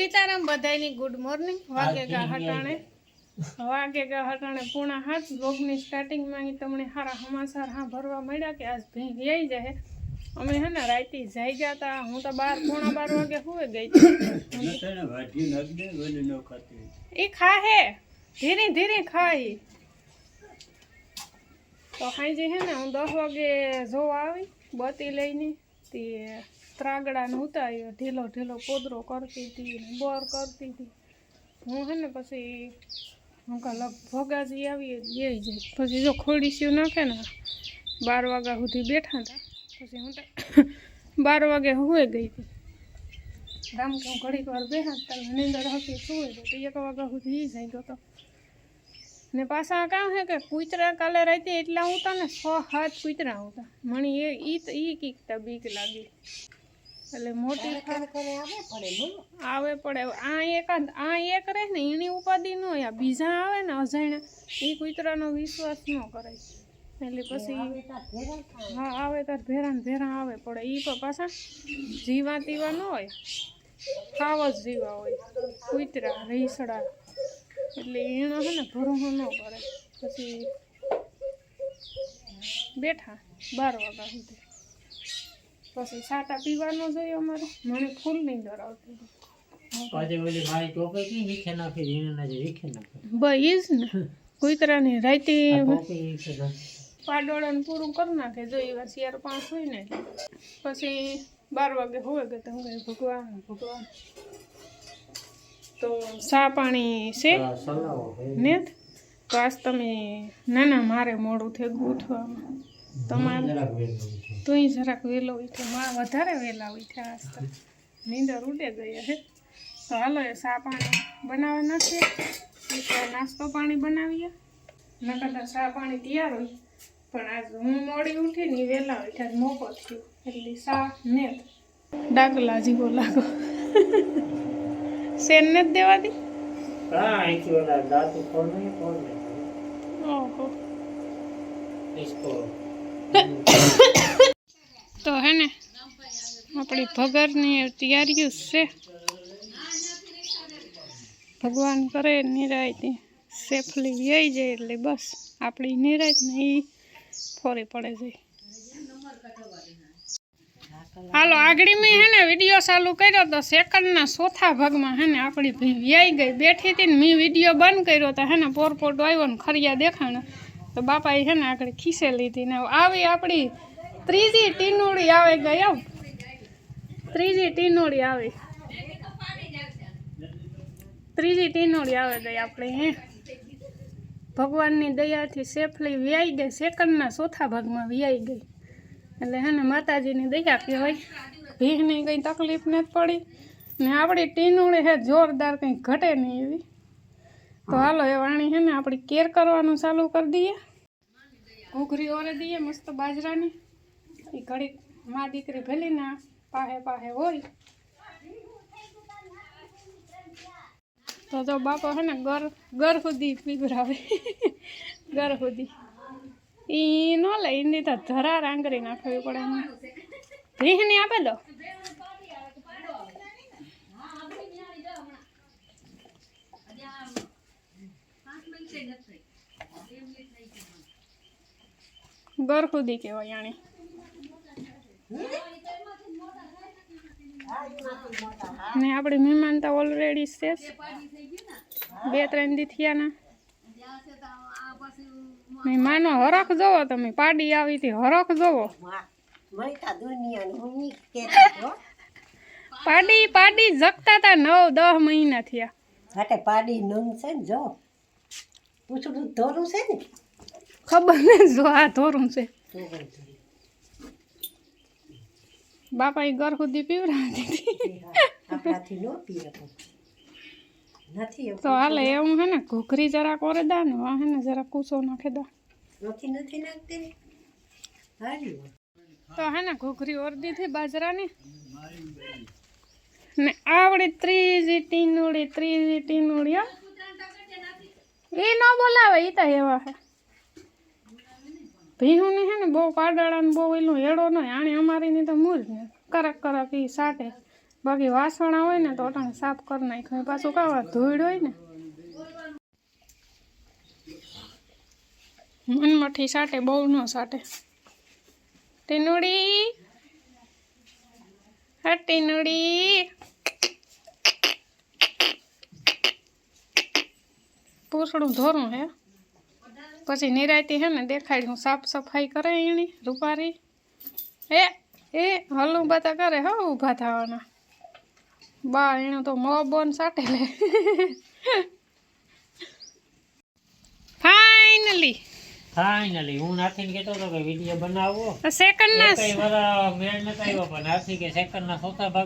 Sitaram બધાયની good morning વાગેગા હટાણે 7:30 બ્લોગની સ્ટાર્ટિંગમાં તમને સારા સમાચાર ભરવા મળ્યા કે આજ ભી વ્યાઈ જાય અમે હે ને રાતે જાઈ ગયા તા હું તો 12:30 વાગે હુએ ગઈ ઈ ખાહે ધીરે ધીરે ખાઈ તો હાઈ હે ને હું 10 વાગે જોવા આવી બતી લઈને તે ત્રાગડાને ઉતાર્યો ઢીલો ઢીલો પોદરો કરતી હતી બોર કરતી હતી હું હે ને પછી હું કાલે ભગાજી આવી ગઈ જાય પછી જો ખોડીસ્યું નાખે ને 12 વાગ્યા સુધી બેઠા હતા પછી હું 12 વાગે હુએ ગઈ હતી રામ કે હું ઘડીક વાર બેઠા હતા નીંદર હતી સુવે તો 1 વાગ્યા સુધી જાય તો ને પાછા કામ હે કે કૂતરા કાલે રાતે એટલા ઉતા ને 6-7 કૂતરા ઉતા મને ઈ કીકતા બીક લાગી એટલે મોટી આવે પડે આ એક રહે ને એની ઉપાધિ ન હોય બીજા આવે ને અજાણ્યા એ કૂતરાનો વિશ્વાસ ન કરાય એટલે પછી હા આવે તાર ભેરા આવે પડે એ પણ પાછા જીવા તીવા ન હોય ખાવ જ જીવા હોય કૂતરા રીસડા એટલે એનો છે ને ભરોસો ન કરે પછી બેઠા 12 વાગ્યા સુધી પછી સાટા પીવાનો જોઈએ અમારે મને ફૂલ નીંદર આવતી બસ ને કૂતરાની રાતે પાડોળાને પૂરું કરી નાખે જો એવા 4-5 હોય ને પછી 12 વાગે હોય કે તમે ભગવાન તો સા પાણી છે ને તો આજ તમે ના મારે મોડું થયું ઉઠવામાં તમારે તું જરાક વહેલો ઉઠ્યો વધારે વહેલા ઉઠ્યા આજ તો નીંદર ઉડે ગઈ હે તો હાલો એ સા પાણી બનાવવા નાખીએ નાસ્તો પાણી બનાવીએ નકર સા પાણી તૈયાર હોય પણ આજ હું મોડી ઉઠી ને વહેલા ઉઠ્યા મોકો થયો એટલે સા ને ડાકલા જીવો લાગો સેન ને દેવાતી ઓહો તો હે ને આપણી ભગરની તૈયારીઓ છે ભગવાન કરે નિરાયતી સેફલી વ્યાઈ જાય એટલે બસ આપણી નિરાયત ને એ ફોરી પડે જાય હાલો આગળ મેં હે ને વિડીયો ચાલુ કર્યો તો સેકન્ડના ચોથા ભાગમાં હે ને આપણી વ્યાઈ ગઈ બેઠી હતી ને મેં વિડીયો બંધ કર્યો તો હે ને પોરપોટ આવ્યો ને ખરિયા દેખાણ તો બાપાએ હે ને આગળ ખીસે લીધી ને આવી આપણી ત્રીજી ટીનોળી આવે ગઈ આવ ત્રીજી ટીનોળી આવે ગઈ આપણે હે ભગવાનની દયાથી સેફલી વ્યાઈ ગઈ સેકન્ડના ચોથા ભાગમાં વ્યાઈ ગઈ એટલે હે ને માતાજીની દયા કહેવાય ભીખની કંઈ તકલીફ નથી પડી ને આપણી ટીનોળી હે જોરદાર કંઈ ઘટે નહીં એવી તો હાલો એ વાણી હે ને આપણી કેર કરવાનું ચાલુ કરી દઈએ ઘૂઘરી ઓરે દઈએ મસ્ત બાજરાની એ ઘડી મા દીકરી ભેલી ના પાહે હોય તો જો બાપા હે ને ઘર સુધી પીવરાવે ઘર સુધી ઈ ન લે એની તો ધરા રાંગરી નાખવી પડે ભીહની આપે દો ઘર ખુદી કહેવાય આણી ને આપણી મહેમાન તો ઓલરેડી છે 2-3 દી થયા ના મહેમાનો હરખ જોવો તમે પાડી આવી હતી હરખ જોવો પાડી જગતા તા 9-10 મહિના થયા પાડી નંગ છે ને જો પૂછડું ધોરું છે ને ખબર ને જો આ ધોરું છે બાપા એ ઘર સુધી પીવરાતી તો હાલે એવું હે ને ઘૂઘરી જરાક ઓરે દા ને વાહ ને જરાક કૂસો નાખે દા તો હે ને ઘૂઘરી ઓર દીધી બાજરાની ને આવડી ત્રીજી ટીનોળી એ ન બોલાવે એ તો એવા હે ભીહું ની હે ને બહુ પાડળા ને બહુ એલું હેડો ન આણે અમારી ની તો મૂર ને કરક ઈ સાટે બાકી વાસણા હોય ને તો અટાણે સાફ કરી નાખ્યું પાછું કાવા ધોઈડ હોય ને મનમાંથી સાટે બહુ ન સાટે ટીનુડી હા ટીનુડી પૂછડું ધોરું હે પછી નિરાયતી હે ને દેખાડ્યું સાફ સફાઈ કરે એની રૂપારી એ હલું બતા કરે હો ઊભા થવાના બા એનું તો મોં બોન સાટે લે ફાઇનલી હું નાથીને કહેતો હતો કે વિડીયો બનાવવો સેકન્ડ ના કઈ વાર મેળ નતો આવ્યો પણ નાથી કે સેકન્ડ ના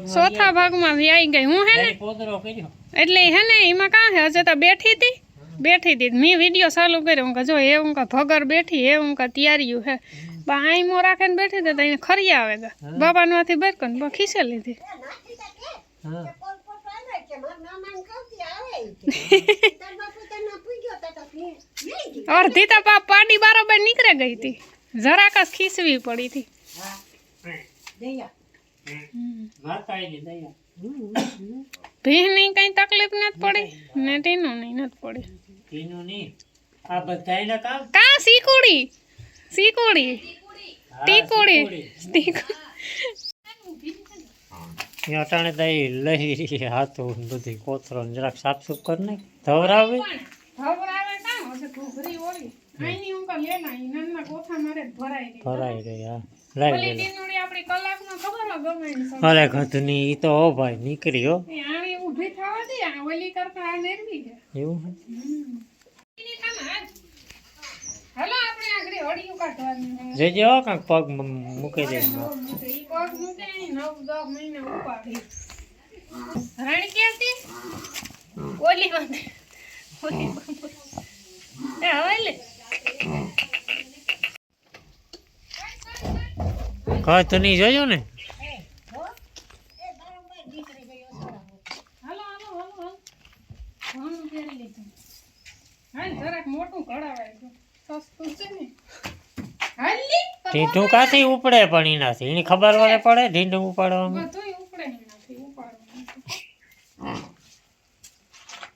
ચોથા ભાગમાં વી આવી ગઈ હું હે ને પોદરો કર્યો એટલે હે ને એમાં કાં હે હજે તો બેઠી હતી મેં વિડીયો ચાલુ કર્યો હું કે જો એ હું ભગર બેઠી એ હું તૈયારીયું હે બા આઈમો રાખે ને બેઠી તો એને ખરી આવે ગા બાપાનું હાથી બેર કન બા ખીસે લીધી હા અડધી તો પાડી બરાબર નીકળે ગઈ હતી જરાક જ ખીસવી પડી હતી ભીહની કઈ તકલીફ નથી પડી ને ટીનું નહીં નથી પડી ટીનું નહીં આ બધાયના કામ કા સીકુડી અટાણે દઈ લઈ હાથું બધી કોથરો જરાક સાફ સુફ કરી નાખ ધવરાવે ભરાઈ ગઈ હા લાવી દે અરે ઘટની ઈ તો હો ભાઈ નીકળી હો એવું જજે હો કાંક પગ મૂકી દે ઘટની જોજો ને ઢીંઢું કાથી ઉપડે પણ એનાથી એની ખબર વડે પડે ઢીંઢું ઉપાડવામાં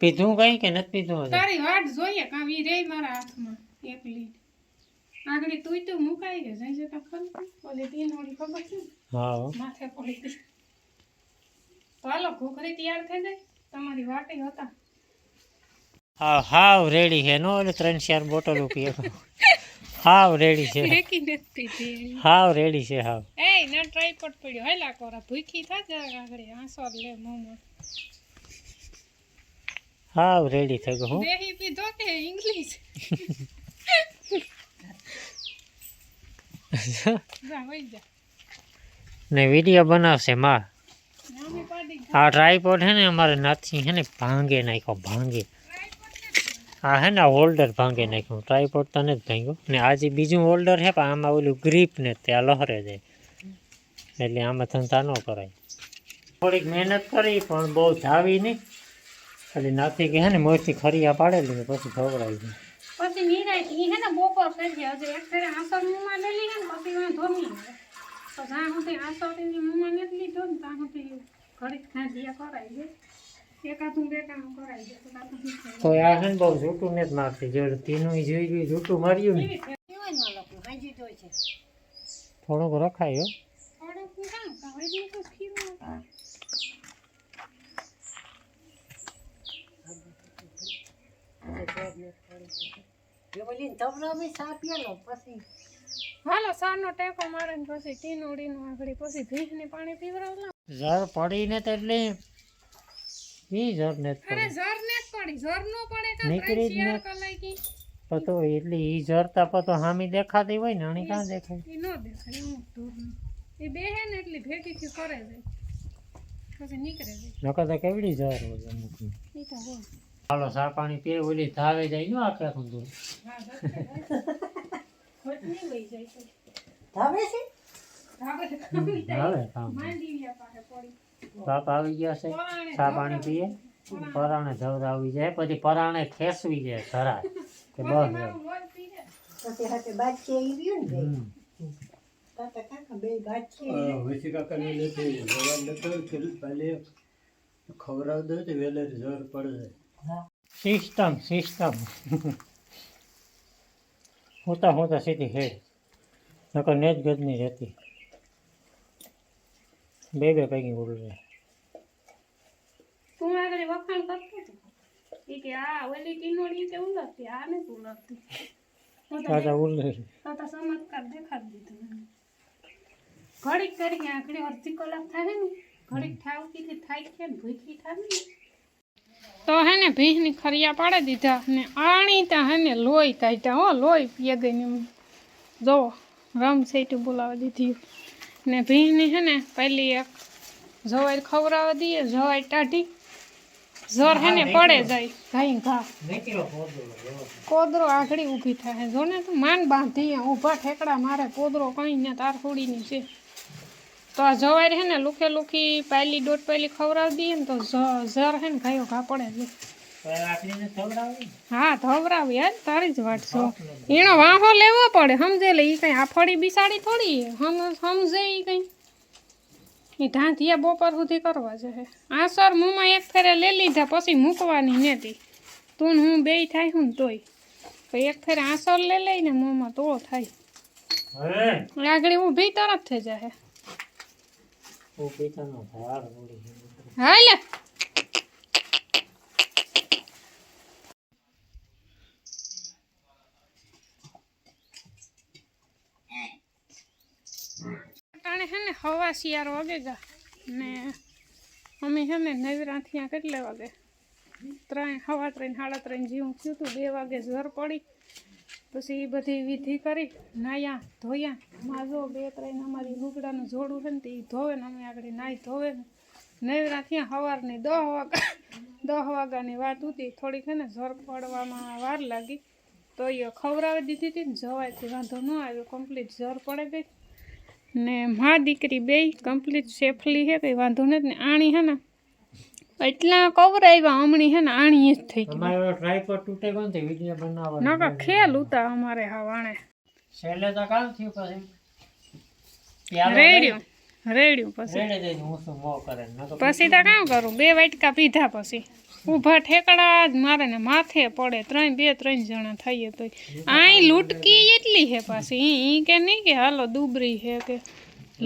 પીધું કઈ કે નથી પીધું તારી વાટ જોઈએ કાવી રે મારા હાથમાં એકલી આગળ તું તો મુકાઈ ગઈ જઈ જતા ખરું ઓલે તીન ઓલી ખબર છે હા માથે પડી ગઈ હાલો ઘોઘરી તૈયાર થઈ ગઈ તમારી વાટે હતા હાવ રેડી છે નો એટલે 3-4 બોટલો પીએ હાવ રેડી છે એકી નથી પીધી હાવ રેડી છે હાવ એ ના ટ્રાયપોડ પડ્યો હેલા કોરા ભૂખી થા જરા આગળ આંસો લે મોમો હાવ રેડી થઈ ગયો હું દેહી પીધો કે ઇંગ્લિશ જા વઈ જા ને વિડીયો બનાવશે માં નામે પાડી આ ટ્રાયપોડ હે ને અમારે નાથી હે ને ભાંગે નાખ્યો ભાંગે આ હે ને હોલ્ડર ભાંગે નાખ્યું ટ્રાયપોડ તો નથી ભાંગ્યો ને આજે બીજું હોલ્ડર છે પણ આમાં ઓલું ગ્રીપ ને ત્યાં લહરે જાય એટલે આમાં ધંધા ન કરાય થોડીક મહેનત કરી પણ બહુ ધાવી નહીં ખાલી નાથી કે હે ને મોરથી ખરીયા પાડેલી ને પછી ખવડાવી દે પછી નિરાય ઈ હે ને બપોર કરી દે હજુ એક ફેરે આસર મુમાં લઈ લી ને પછી વાંધો નહીં આવે તો જ્યાં સુધી આસરની મુમાં નથી લીધો ને ત્યાં સુધી ઘડીક ખાંડિયા કરાવી દે એકાદું બે કામ કરાવી દે તો આ હે ને બહુ જૂઠું નથી મારતી જો તીનું જોઈ ગયું જૂઠું માર્યું ને થોડુંક રખાય હાલો સારનો ટેકો મારે ને પછી ટીનોડીનું આગળ પછી ભીંસને પાણી પીવડાવલા જર પડી ને તો એટલે ઈ જર ને અરે જર ને જ પડી જર નો પડે કા નીકળી જ ને કલાકી પતો એટલે ઈ જરતા પતો હામી દેખાતી હોય ને આની કાં દેખાય ઈ નો દેખાય હું દૂર એ બે હે ને એટલી ભેગી થી કરે જાય પછી નીકળે જાય નકર તો કેવડી જર હોય અમુક ઈ તો હોય હાલો સા પાણી પીએ ઓલી ધાવે જાય નો આખે આખું દૂર હા ખોટ નહીં લઈ જાય તો ધાવે છે ધાબે કમી જાય ધાવે કામ માંડીયા પાસે પડી બાપ આવી ગયા છે સા પાણી પીએ પરાણે ધવરાવી જાય પછી પરાણે ખેસવી જાય ધરા કે બસ મારું મોર પી જાય પછી હાથે બાદશાહ આવી રહ્યું ને તાતા કાકા બે ગાંઠી વસી કાકાને નથી જવાબ નતો કે પહેલે ખવડાવ દો તો વેલે જોર પડે. હા સિસ્ટમ હોતા સીધી હેડ નકર નેજ ગજની રહેતી બે પૈકી ઉડે તું આગળ વખાણ કરતો હતો ઈ કે આ ઓલી ટીનોડી તે ઉલટતી આ ને ઉલટતી તાજા ઉડે તો ચમત્કાર દેખાડી દીધો મને. ઘડીક કરી આંકડી અડધી કલાક થાય ને ઘડીક ઠાવકીથી થાય છે ને ભૂખી થાય ને તો હે ને ભીંસની ખરિયા પાડી દીધા ને આણી તા હે ને લોહી કાઢ્યા હો લોહી પીએ ગઈ જો રમ સેટી બોલાવી દીધી ને ભીંસની હે ને પહેલી એક જવાઈ ખવડાવી દઈએ જવાઈ ટાઢી જોર હે ને પડે જાય ઘાઈ ઘા કોદરો આઘડી ઊભી થાય જો ને તું માન બાંધી ઊભા ઠેકડા મારે કોદરો કઈ ને તાર થોડીની છે તો આ જવાઈ હે ને લુખે લુખી પહેલી દોઢ પહેલી ખવડાવી દઈએ ને તો જર હે ને ઘાયો ઘા પડે છે હા ધવરાવી યાર તારી જ વાત છો એનો વાહો લેવો પડે સમજે લે એ કઈ આફડી બિસાડી થોડી સમજે એ કઈ એ ઢાંધિયા બપોર સુધી કરવા છે આ સર મુંમાં એક ફેરે લઈ લીધા પછી મૂકવાની નથી તું હું બે થાય હું તોય તો એક ફેરે આસર લઈ લઈને મોંમાં તોળો થાય આગળ ઊભી તરત થઈ જાય હા લે અટાણે હે ને હવા શિયાર વાગે ગા ને અમે હે ને નવરાથી આ કેટલે વાગે 3 સવા 3 સાડા 3 જેવું થયું હતું 2 વાગે ઝર પડી પછી એ બધી વિધિ કરી નાયા ધોયા માજો 2-3 અમારી લુગડાનું જોડું છે ને તે ધોવે ને અમે આગળ નાહી ધોવે ને નવરાથી સવારની 10 વાગ્યાની વાત હતી થોડીક છે ને ઝર પડવામાં વાર લાગી તો એ ખવડાવી દીધી હતી ને જવાયથી વાંધો ન આવ્યો કમ્પ્લીટ ઝર પડે ગઈ ને મા દીકરી બે કમ્પ્લીટ સેફલી હે કંઈ વાંધો નથી ને આણી હે ને એટલા કવર આવ્યા હમણી હે ને આણી જ થઈ ગઈ અમારો ટ્રાયપોડ તૂટે કોણ તે વિડિયો બનાવવાનો નકા ખેલ ઉતા અમારે હા વાણે છેલ્લે તો કામ થયું પછી રેડ્યું પછી રેડે જઈને હું શું મો કરે નકર પછી તો કામ કરું 2 વાટકા પીધા પછી ઊભા ઠેકડા જ મારે ને માથે પડે 3 જણા થઈએ તો આઈ લૂટકી એટલી હે પાછી ઈ કે નહીં કે હાલો દુબરી હે કે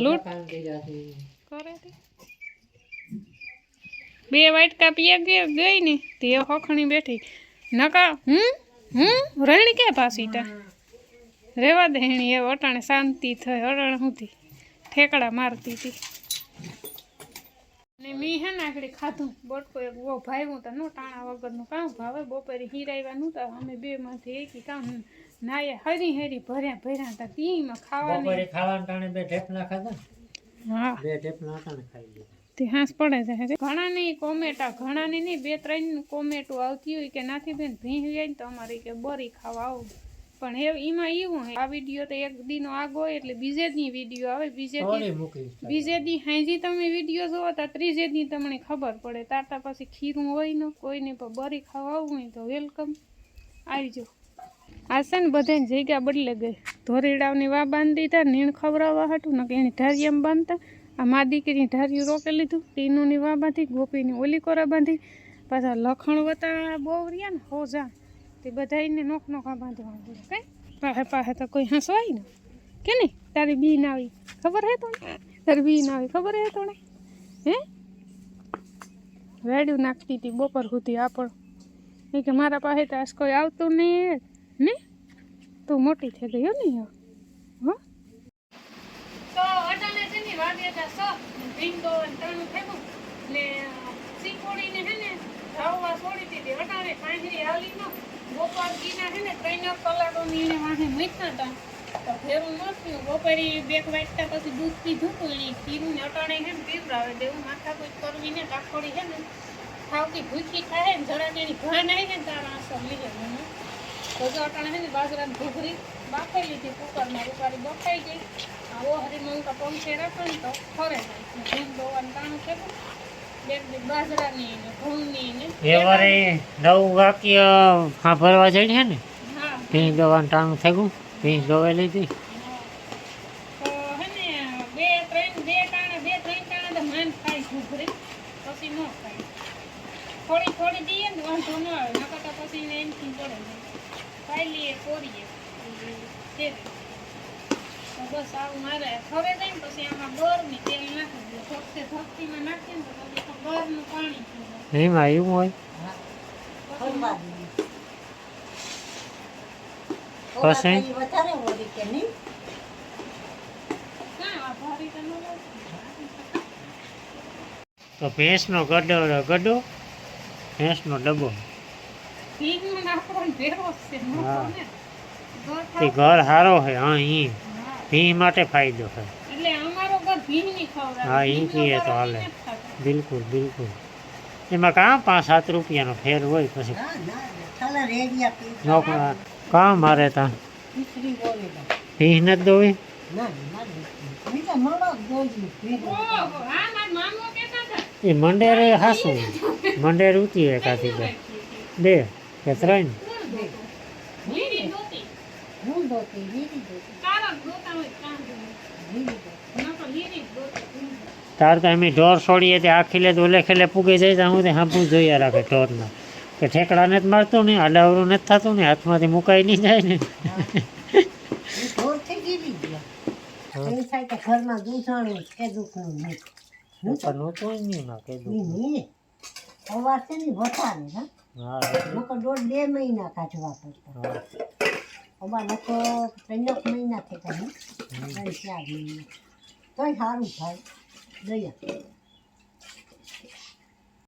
લૂટ કરે તે 2 વાટકા પીએ ગઈ ને તે હખણી બેઠી નકા રણી કે પાછી તા રેવા દે હેણી એ અટાણે શાંતિ થઈ અટાણે સુધી ઠેકડા મારતી હતી ને મી હે ને આગળ ખાધું બટકો એક વો ભાવ્યું તો નો ટાણા વગરનું કામ ભાવે બપોરે હીરાવ્યા નતા અમે 2 માંથી એકી કામ નાયા હરી ભર્યા હતા તીમાં ખાવાની બપોરે ખાવાનું ટાણે 2 ઢેપલા ખાધા હા 2 ઢેપલા ટાણે ખાઈ લીધા તે હાંસ પડે છે ઘણાની કોમેટા ઘણાની નહીં 2-3 કોમેટો આવતી હોય કે નાથી બેન ભીંસ જાય ને તો અમારી કે બરી ખાવા આવું પણ એમાં એવું હે આ વિડીયો તો એક દીનો આગો હોય એટલે બીજે દી વિડીયો આવે બીજે દી હાંજી તમે વિડીયો જોવો તો ત્રીજે દી તમને ખબર પડે તાતા પછી ખીરું હોય ને કોઈને પણ બરી ખાવા આવવું હોય તો વેલકમ આવજો આ છે ને બધાને જગ્યા બદલે ગઈ ધોરીડાવની વા બાંધી દીધા નીણ ખવડાવવા હતું ને એની ઢારિયામાં બાંધતા આ મા દીકરીની ઢારિયું રોકી લીધું ટીનુની વા બાંધી ગોપીની ઓલી કોરા બાંધી પાછા લખણ વતા બહુ રહ્યા ને હોજા તે બધાને નોખા બાંધવાનું કઈ પાસે તો કોઈ હસવાય ને કે નહીં તારી બી ના આવી ખબર હે તો તારી બી ના આવી ખબર હે તો હે રેડિયું નાખતી હતી બપોર સુધી આપણ એ કે મારા પાસે તો આજ કોઈ આવતું નહીં ને તું મોટી થઈ ગઈ હો ને હા તો અટાણે છે ને વાગે તા સો ભીંગો તણું ફેંકું ને સીકોડીને હે ને ધાવવા છોડી દીધી અટાણે પાંજરી હાલી ન બપોર ગીના હે ને 3 કલાકોની એને વાંહે મૂક્યા હતા તો ફેરું ન થયું બપોરે 2 વાટકા પછી દૂધ પીધું હતું એને ખીરું ને અટાણે હે ને પીવડાવે દેવું માથા કોઈ કરવી ને ટાકોડી હે ને ખાવકી ભૂખી થાય ને જરા તેની ઘાન આવી ને તારા અસર લીધે મને તો જો અટાણે હે ને બાજરાની ઘૂઘરી બાફાઈ લીધી કુકરમાં રૂપારી બફાઈ ગઈ આવો હરી મગ પંખે રાખો ને તો ફરે જાય ઘઉં દોવાનું કાણું ખેતું બાજરાની ને ઘઉંની ને એવારે 9 વાક્ય સાંભળવા જઈ છે ને હા ભીંસ દવાનું ટાણું થઈ ગયું ભીંસ દોવાઈ લીધી તો હે ઘૂઘરી પછી ન ખાય થોડી થોડી દઈએ ને વાંધો ન આવે નકર તો પછી એને એમથી પડે જાય ખાઈ લઈએ કોરીએ તે તો બસ આવું મારે ખરે જાય ને પછી આમાં ગોળની તેલ નાખી દઈએ ધોકતીમાં નાખીએ ને તો પછી ગોળનું પાણી થઈ જાય એમાં એવું હોય ખોલવા દઈએ. પછી? ઈ વધારે હોય કે નહીં? ના આ ભારી તો ન લાગે તો ભેંસનો ગડો ભેંસનો ડબ્બો ઘીનું નાખવાનું ભેરો જ છે મોટો હા. ને ગોળ તે ખાવ- ઘર સારો છે હા ઈ હા. ભી માટે ફાયદો છે એટલે અમારો ઘર ભીની ખવડાવે હા, ઈ ભીનો કીએ તો ઘર અમે હાલે. નથી ખાતા. બિલકુલ બિલકુલ એમાં કાં 5-7 રૂપિયાનો ફેર હોય પછી ના ના કલર રેડિયા પી નોકરા કાં મારે તાં ખીચડી બોલી દો. ભીહ નથી દોવી ના ના બીજા મળો દોજી ઓહો, હા, મારા મામો કહેતા હતા. એ મંડેરે હાસું મંડેર ઉતી એકાથી બે કે 3 લીલી દોતી. હું દોતી લીલી દોતી તારા જ દોતા હોય કાં દોતા. લીલી દોતી ન તો લીલી જ દોતી. તાર તો એમ ઢોર છોડીએ તે આખીલે તો ઓલે ખેલે પૂગી જાય તો હું તે હાંભું જોઈએ રાખે ઢોરના કે ઠેકડાને જ મારતો ને આડાવરું નથી થતું ને હાથમાંથી મુકાઈ નહીં જાય ને એ ઢોરથી ગીરી ગયા એ થાય કે ઘરમાં દૂધાણું છે દુખનું નહીં પણ હું તો નહીં ના કીધું નહીં અવાર છે ને વધારે હા હા લોકો 1.5-2 મહિના કાઢવા પડતા હા. અમાર લોકો 3 મહિના થતા ને 3-4 મહિના તોય સારું થાય દયા